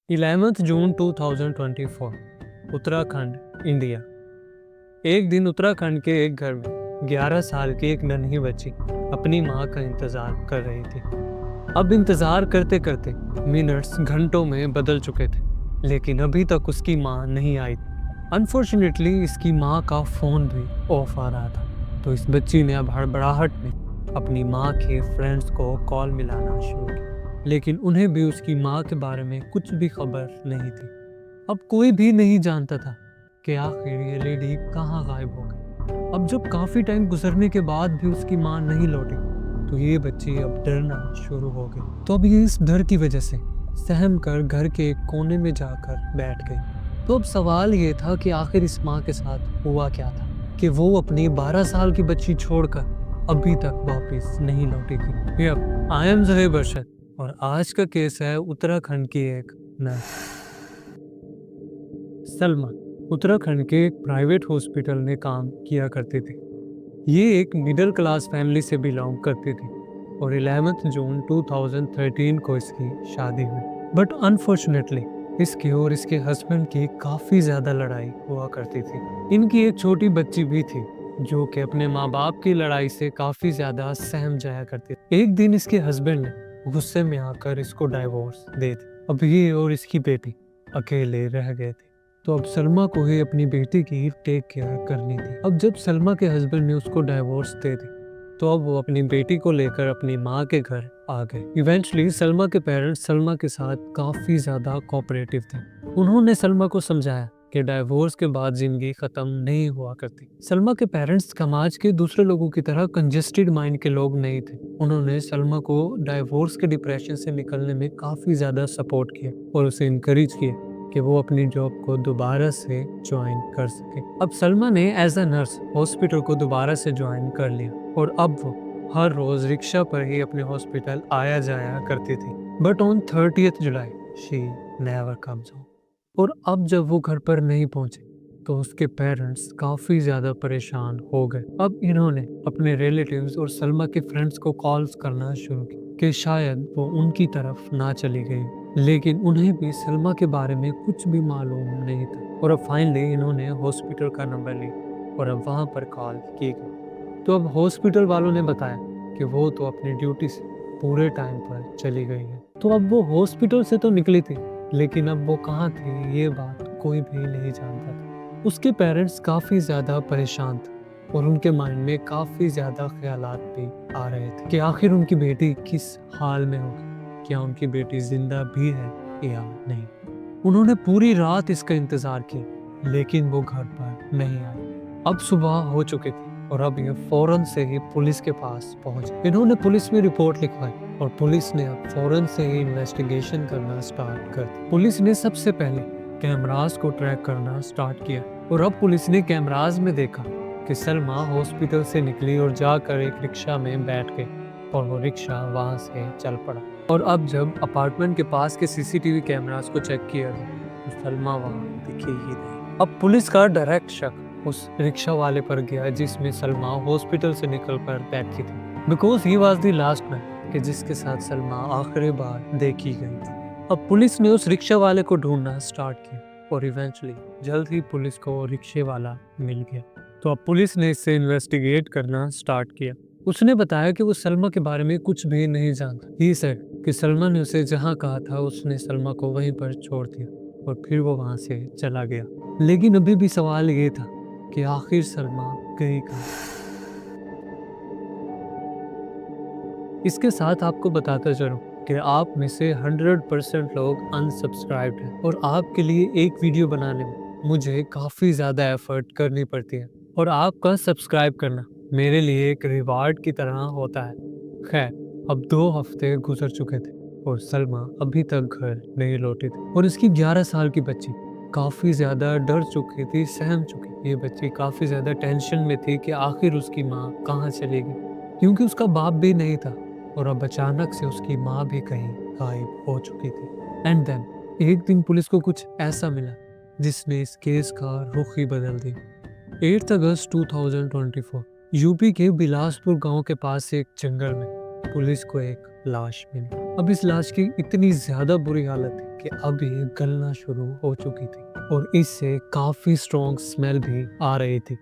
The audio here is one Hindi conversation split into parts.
11 जून 2024 उत्तराखंड, इंडिया। एक दिन उत्तराखंड के एक घर में 11 साल की एक नन्ही बच्ची अपनी माँ का इंतजार कर रही थी। अब इंतजार करते करते मिनट्स घंटों में बदल चुके थे, लेकिन अभी तक उसकी माँ नहीं आई। अनफॉर्चुनेटली इसकी माँ का फोन भी ऑफ आ रहा था, तो इस बच्ची ने अब हड़बड़ाहट में अपनी माँ के फ्रेंड्स को कॉल मिलाना शुरू किया, लेकिन उन्हें भी उसकी माँ के बारे में कुछ भी खबर नहीं थी। अब कोई भी नहीं जानता था कि आखिर ये लेडी कहाँ गायब हो गई। अब जब काफी टाइम गुजरने के बाद भी उसकी माँ नहीं लौटी, तो ये बच्ची अब डरना शुरू हो गई। तो अब ये इस डर की वजह से सहम कर घर के एक कोने में जाकर बैठ गई। तो अब सवाल ये था कि आखिर इस माँ के साथ हुआ क्या था कि वो अपनी 12 साल की बच्ची छोड़कर अभी तक वापस नहीं लौटी थी। यप, आई एम ज़हीर बरशद और आज का केस है उत्तराखंड की एक नर्स सलमा। उत्तराखंड के एक प्राइवेट हॉस्पिटल में काम किया करती थी। ये एक मिडिल क्लास फैमिली से बिलोंग करती थी और 11 जून 2013 को इसकी शादी हुई। बट अनफॉर्चुनेटली इसके और इसके हस्बैंड की काफ़ी ज़्यादा लड़ाई हुआ करती थी। इनकी एक छोटी बच्ची भी थी जो कि अपने माँ बाप की लड़ाई से काफ़ी ज़्यादा सहम जाया करती थी। एक दिन इसके हस्बैंड ने गुस्से में आकर इसको डाइवोर्स दे दी। अब ये और इसकी बेटी अकेले रह गए थे, तो अब सलमा को ही अपनी बेटी की टेक केयर करनी थी। अब जब सलमा के हस्बैंड ने उसको डाइवोर्स दे दी, तो अब वो अपनी बेटी को लेकर अपनी माँ के घर आ गए। इवेंचुअली सलमा के पेरेंट्स सलमा के साथ काफ़ी ज़्यादा कोऑपरेटिव थे। उन्होंने सलमा को समझाया कि डाइवोर्स के बाद जिंदगी खत्म नहीं हुआ करती। सलमा के पेरेंट्स समाज के दूसरे लोगों की तरह कंजेस्टेड माइंड के लोग नहीं थे। उन्होंने सलमा को डाइवोर्स के डिप्रेशन से निकलने में काफ़ी ज़्यादा सपोर्ट किया और उसे इनकरेज किया कि वो अपनी जॉब को दोबारा से ज्वाइन कर सके। अब सलमा ने एज अ नर्स हॉस्पिटल को दोबारा से ज्वाइन कर लिया और अब वो हर रोज रिक्शा पर ही अपने हॉस्पिटल आया जाया करती थी। But on 30th July she never comes home. और अब जब वो घर पर नहीं पहुंचे तो उसके पेरेंट्स काफ़ी ज़्यादा परेशान हो गए। अब इन्होंने अपने रिलेटिव्स और सलमा के फ्रेंड्स को कॉल्स करना शुरू किया कि शायद वो उनकी तरफ ना चली गई, लेकिन उन्हें भी सलमा के बारे में कुछ भी मालूम नहीं था। और अब फाइनली इन्होंने हॉस्पिटल का नंबर लिया और अब वहाँ पर कॉल की गई। तो अब हॉस्पिटल वालों ने बताया कि वो तो अपनी ड्यूटी से पूरे टाइम पर चली गई है। तो अब वो हॉस्पिटल से तो निकली थी, लेकिन अब वो कहाँ थी ये बात कोई भी नहीं जानता था। उसके पेरेंट्स काफ़ी ज़्यादा परेशान थे और उनके माइंड में काफ़ी ज़्यादा ख्यालात भी आ रहे थे कि आखिर उनकी बेटी किस हाल में होगी, क्या उनकी बेटी जिंदा भी है या नहीं। उन्होंने पूरी रात इसका इंतज़ार किया, लेकिन वो घर पर नहीं आई। अब सुबह हो चुकी थी और अब ये फौरन से ही पुलिस के पास पहुंचे। इन्होंने पुलिस में रिपोर्ट लिखवाई और पुलिस ने अब फौरन से ही इन्वेस्टिगेशन करना स्टार्ट कर दी। पुलिस ने सबसे पहले कैमरास को ट्रैक करना स्टार्ट किया और अब पुलिस ने कैमरास में देखा कि सलमा हॉस्पिटल से निकली और जाकर एक रिक्शा में बैठ गई और वो रिक्शा वहां से चल पड़ा। और अब जब अपार्टमेंट के पास के सीसीटीवी कैमरास को चेक किया तो सलमा वहां दिखी ही नहीं। अब पुलिस का डायरेक्ट शक उस रिक्शा वाले पर गया जिसमें सलमा हॉस्पिटल से निकलकर बैठी थी, because he was the last man कि जिसके साथ सलमा आखिरी बार देखी गई थी। अब पुलिस ने उस रिक्शा वाले को ढूंढना स्टार्ट किया और इवेंचुअली जल्द ही पुलिस को रिक्शे वाला मिल गया। तो अब पुलिस ने इससे इन्वेस्टिगेट करना स्टार्ट किया। उसने बताया कि वो सलमा के बारे में कुछ भी नहीं जानता। ही सेड कि सलमा ने उसे जहाँ कहा था उसने सलमा को वहीं पर छोड़ दिया और फिर वो वहां से चला गया। लेकिन अभी भी सवाल ये था कि आखिर सलमा गई कहाँ। इसके साथ आपको बताता चलूं कि आप में से 100% लोग अनसब्सक्राइब्ड हैं और आपके लिए एक वीडियो बनाने में मुझे काफ़ी ज़्यादा एफर्ट करनी पड़ती है और आपका सब्सक्राइब करना मेरे लिए एक रिवार्ड की तरह होता है। खैर, अब 2 हफ्ते गुजर चुके थे और सलमा अभी तक घर नहीं लौटी थी और इसकी 11 साल की बच्ची काफ़ी ज़्यादा डर चुकी थी, सहम चुकी। ये बच्ची काफ़ी ज़्यादा टेंशन में थी कि आखिर उसकी माँ कहाँ चली गई, क्योंकि उसका बाप भी नहीं था और अब अचानक से उसकी माँ भी कहीं गायब हो चुकी थी। एंड देन एक दिन पुलिस को कुछ ऐसा मिला जिसने इस केस का रुख ही बदल दिया। 8 अगस्त 2024 यूपी के बिलासपुर गांव के पास एक जंगल में पुलिस को एक लाश मिली। अब इस लाश की इतनी ज़्यादा बुरी हालत थी कि अब ये गलना शुरू हो चुकी थी और इससे काफ़ी स्ट्रॉन्ग स्मेल भी आ रही थी।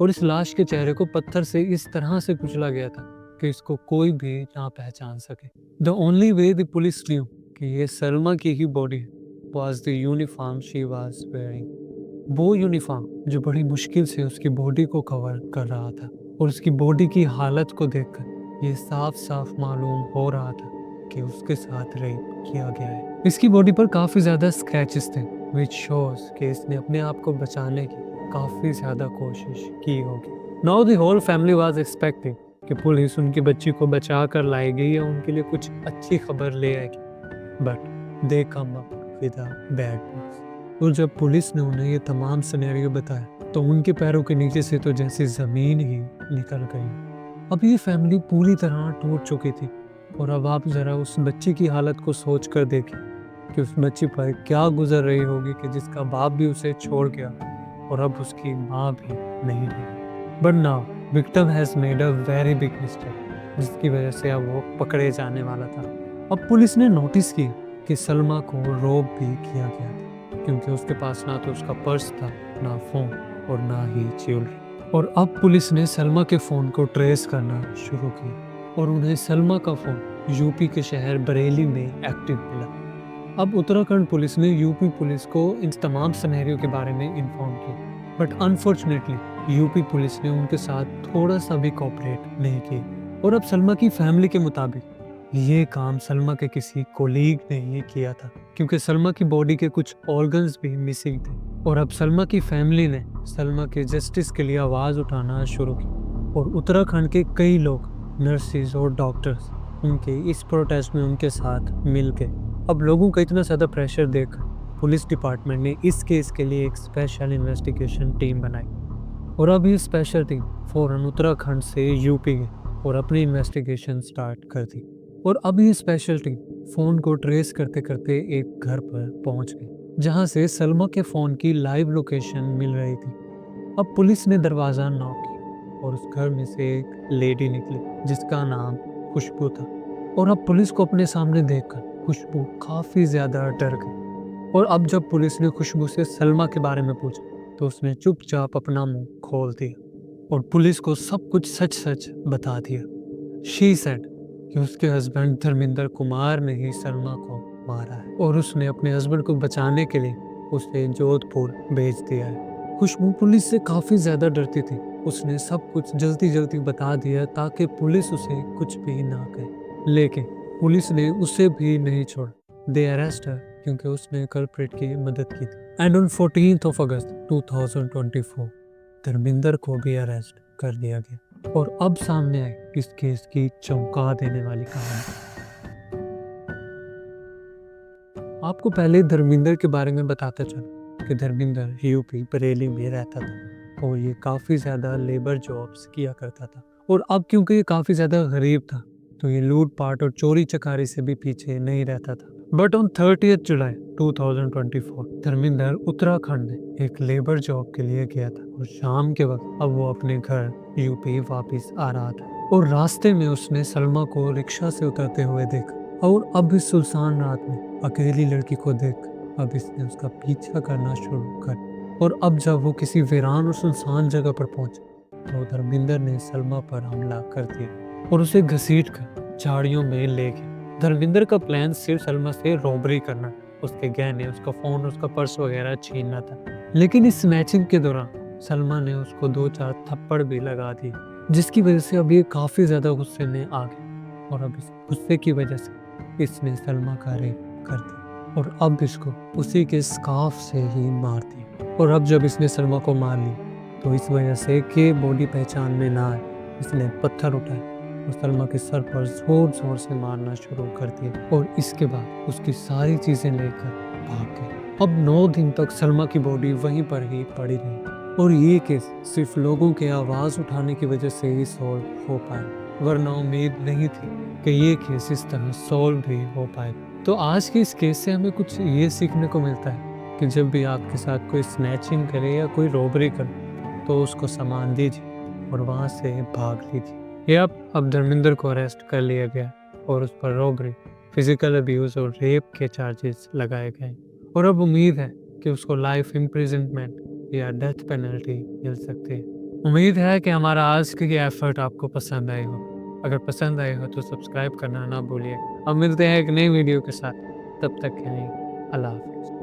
और इस लाश के चेहरे को पत्थर से इस तरह से कुचला गया था कि इसको कोई भी ना पहचान सके। The only way the police new कि ये सलमा की ही बॉडी है was the uniform she was wearing. वो यूनिफॉर्म जो बड़ी मुश्किल से उसकी बॉडी को कवर कर रहा था। और उसकी बॉडी की हालत को देखकर ये साफ साफ मालूम हो रहा था कि उसके साथ रेप किया गया है। इसकी बॉडी पर काफी ज्यादा स्क्रैचेस थे विच शोज कि इसने अपने आप को बचाने की काफी ज्यादा कोशिश की होगी। Now the whole family was expecting कि पुलिस उनकी बच्ची को बचा कर लाएगी या उनके लिए कुछ अच्छी खबर ले आएगी, but they come up with a bad news. और जब पुलिस ने उन्हें ये तमाम सिनेरियो बताया तो उनके पैरों के नीचे से तो जैसे जमीन ही निकल गई। अब ये फैमिली पूरी तरह टूट चुकी थी और अब आप जरा उस बच्ची की हालत को सोच कर देखें कि उस बच्ची पर क्या गुजर रही होगी कि जिसका बाप भी उसे छोड़ गया और अब उसकी माँ भी नहीं है। But now victim has made a very big mistake जिसकी वजह से अब वो पकड़े जाने वाला था। अब पुलिस ने नोटिस किया कि सलमा को रोब भी किया गया था क्योंकि उसके पास ना तो उसका पर्स था, ना फोन और ना ही ज्वेलरी। और अब पुलिस ने सलमा के फोन को ट्रेस करना शुरू किया और उन्हें सलमा का फोन यूपी के शहर बरेली में एक्टिव मिला। अब उत्तराखंड पुलिस ने यूपी पुलिस को इन तमाम सिनेरियो के बारे में इन्फॉर्म किया, बट अनफॉर्चुनेटली यूपी पुलिस ने उनके साथ थोड़ा सा भी कोऑपरेट नहीं किया। और अब सलमा की फैमिली के मुताबिक ये काम सलमा के किसी कोलीग ने ही किया था क्योंकि सलमा की बॉडी के कुछ ऑर्गन्स भी मिसिंग थे। और अब सलमा की फैमिली ने सलमा के जस्टिस के लिए आवाज़ उठाना शुरू की और उत्तराखंड के कई लोग, नर्सिस और डॉक्टर्स उनके इस प्रोटेस्ट में उनके साथ मिल के अब लोगों का इतना ज़्यादा प्रेशर देखकर पुलिस डिपार्टमेंट ने इस केस के लिए एक स्पेशल इन्वेस्टिगेशन टीम बनाई। और अब ये स्पेशल टीम फौरन उत्तराखंड से यूपी गई और अपनी इन्वेस्टिगेशन स्टार्ट कर दी। और अब ये स्पेशल टीम फ़ोन को ट्रेस करते करते एक घर पर पहुंच गई जहां से सलमा के फ़ोन की लाइव लोकेशन मिल रही थी। अब पुलिस ने दरवाज़ा नॉक किया और उस घर में से एक लेडी निकली जिसका नाम खुशबू था। और अब पुलिस को अपने सामने देखकर खुशबू काफ़ी ज़्यादा डर गई। और अब जब पुलिस ने खुशबू से सलमा के बारे में पूछा तो उसने चुपचाप अपना मुंह खोल दिया और पुलिस को सब कुछ सच सच बता दिया। शी सेड कि उसके हस्बैंड धर्मिंदर कुमार ने ही सलमा को मारा है और उसने अपने हस्बैंड को बचाने के लिए उसे जोधपुर भेज दिया है। खुशबू पुलिस से काफ़ी ज़्यादा डरती थी। उसने सब कुछ जल्दी जल्दी बता दिया ताकि पुलिस उसे कुछ भी ना कहे, लेकिन पुलिस ने उसे भी नहीं छोड़ा। दे अरेस्ट हर क्योंकि उसने कल्प्रिट की मदद की थी। एंड ऑन 14 अगस्त 2024 धर्मिंदर को भी अरेस्ट कर लिया गया। और अब सामने आई इस केस की चौंका देने वाली कहानी। आपको पहले धर्मिंदर के बारे में बताता चलूं कि धर्मिंदर यूपी बरेली में रहता था और ये काफ़ी ज़्यादा लेबर जॉब्स किया करता था। और अब क्योंकि ये काफ़ी ज़्यादा गरीब था तो ये लूट पाट और चोरी चकारी से भी पीछे नहीं रहता था। बट ऑन 30 जुलाई 2024 धर्मिंदर उत्तराखंड में एक लेबर जॉब के लिए गया था और शाम के वक्त अब वो अपने घर यूपी वापस आ रहा था और रास्ते में उसने सलमा को रिक्शा से उतरते हुए देखा। और अब इस सुनसान रात में अकेली लड़की को देख अब इसने उसका पीछा करना शुरू कर। और अब जब वो किसी वीरान और सुनसान जगह पर पहुंचा तो धर्मिंदर ने सलमा पर हमला कर दिया और उसे घसीट कर झाड़ियों में ले गया। धर्मिंदर का प्लान सिर्फ सलमा से रॉबरी करना, उसके गहने, उसका फोन, उसका पर्स वगैरह छीनना था। लेकिन इस स्नैचिंग के दौरान सलमा ने उसको 2-4 थप्पड़ भी लगा दिए जिसकी वजह से अब ये काफ़ी ज़्यादा गुस्से में आ गया और अब इस गुस्से की वजह से इसने सलमा का रेप कर दिया और अब इसको उसी के स्कार्फ से ही मार दिया। और अब जब इसने सलमा को मार लिया तो इस वजह से कि बॉडी पहचान में ना आए इसने पत्थर उठाए और सलमा के सर पर जोर जोर से मारना शुरू कर दिया और इसके बाद उसकी सारी चीज़ें लेकर भाग गए। अब 9 दिन तक सलमा की बॉडी वहीं पर ही पड़ी रही और ये केस सिर्फ लोगों के आवाज़ उठाने की वजह से ही सॉल्व हो पाया, वरना उम्मीद नहीं थी कि ये केस इस तरह सॉल्व भी हो पाएगा। तो आज के इस केस से हमें कुछ ये सीखने को मिलता है कि जब भी आपके साथ कोई स्नैचिंग करे या कोई रॉबरी करे तो उसको सामान दीजिए और वहाँ से भाग लीजिए। अब धर्मिंदर को अरेस्ट कर लिया गया और उस पर रॉबरी फिजिकल अब्यूज़ और रेप के चार्जेस लगाए गए और अब उम्मीद है कि उसको लाइफ इम्प्रिजनमेंट या डेथ पेनल्टी मिल सकती है। उम्मीद है कि हमारा आज की ये एफर्ट आपको पसंद आए हो। अगर पसंद आए हो तो सब्सक्राइब करना ना भूलिए। अब मिलते हैं एक नई वीडियो के साथ, तब तक के लिए अल्लाह हाफ़िज़।